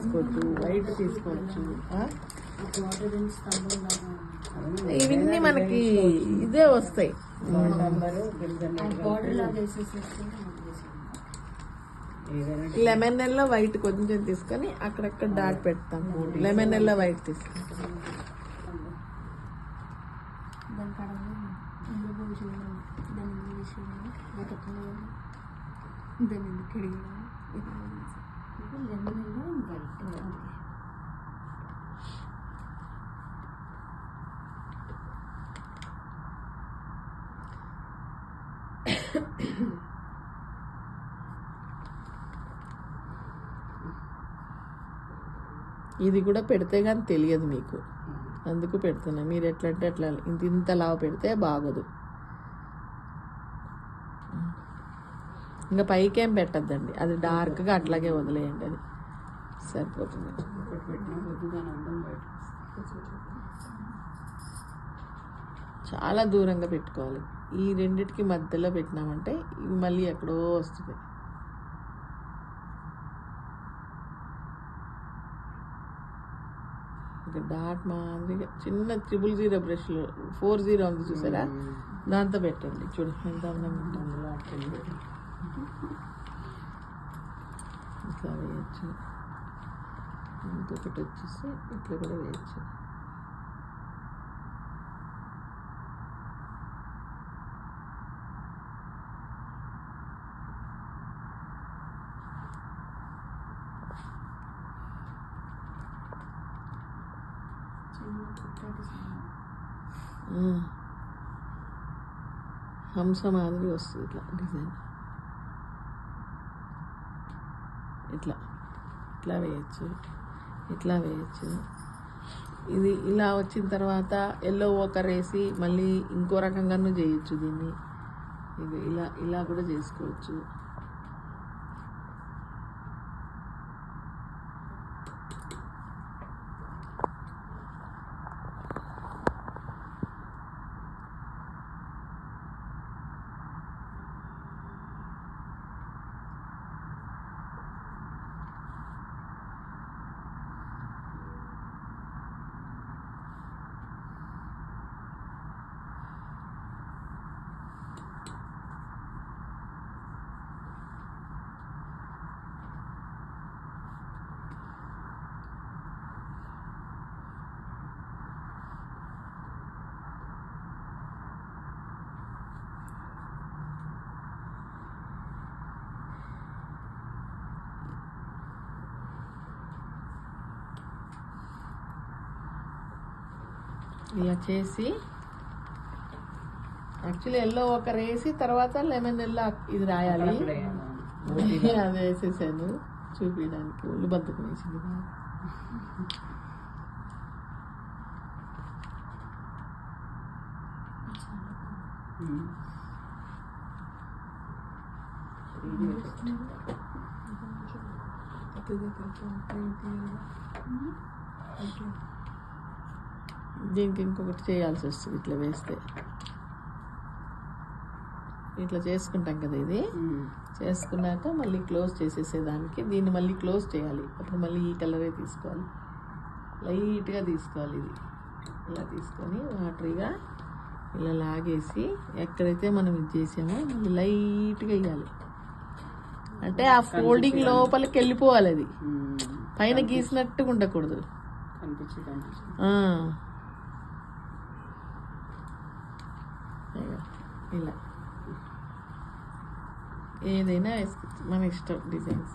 తీసుకోవచ్చు, వైట్ తీసుకోవచ్చు. ఇవన్నీ మనకి ఇదే వస్తాయి. లెమన్ ఎల్లో వైట్ కొంచెం తీసుకొని అక్కడక్కడ డాట్ పెడతాం. లెమన్ ఎల్లో వైట్ తీసుకుంటాం. ఇది కూడా పెడితే కానీ తెలియదు మీకు, అందుకు పెడుతున్నా. మీరు ఎట్లా అంటే అట్లా ఇంత లావు పెడితే బాగోదు. ఇంకా పైకేం పెట్టద్దండి, అది డార్క్గా అట్లాగే వదిలేయండి, అది సరిపోతుంది. చాలా దూరంగా పెట్టుకోవాలి. ఈ రెండిటికి మధ్యలో పెట్టినామంటే మళ్ళీ ఎక్కడో వస్తుంది. ఒక డాట్ మాదిరిగా చిన్న 000 బ్రష్లు 40 ఉంది చూసారా, దాంతో పెట్టండి. చూడు ఎంత అందంగా ఉంటుంది. ఇట్లా వేయచ్చు. ఇంకొకటి వచ్చేసి ఇట్లా కూడా వేయచ్చు. హంస మాదిరి వస్తుంది ఇట్లా డిజైన్. ఇట్లా ఇట్లా వేయచ్చు, ఇట్లా వేయచ్చు. ఇది ఇలా వచ్చిన తర్వాత ఎల్లో ఓకర్ వేసి మళ్ళీ ఇంకో రకంగానూ చేయొచ్చు దీన్ని. ఇది ఇలా కూడా చేసుకోవచ్చు. ఇలా చేసి యాక్చువల్లీ ఎల్లో ఒక వేసి తర్వాత లెమన్ ఎల్లో ఇది రాయాలి. అది వేసేసాను చూపించడానికి, ఒళ్ళు బద్దకం వేసింది. దీనికి ఇంకొకటి చేయాల్సి వస్తుంది. ఇట్లా వేస్తే ఇట్లా చేసుకుంటాం కదా, ఇది చేసుకున్నాక మళ్ళీ క్లోజ్ చేసేసేదానికి దీన్ని మళ్ళీ క్లోజ్ చేయాలి. అప్పుడు మళ్ళీ ఈ కలరే తీసుకోవాలి, లైట్గా తీసుకోవాలి. ఇది ఇలా తీసుకొని వాటరీగా ఇలా లాగేసి ఎక్కడైతే మనం ఇది చేసామో మళ్ళీ లైట్గా వేయాలి. అంటే ఆ ఫోల్డింగ్ లోపలికి వెళ్ళిపోవాలి, అది పైన గీసినట్టుగా ఉండకూడదు. ఇలా ఏదైనా వేసుకోవచ్చు, మన ఇష్టం డిజైన్స్.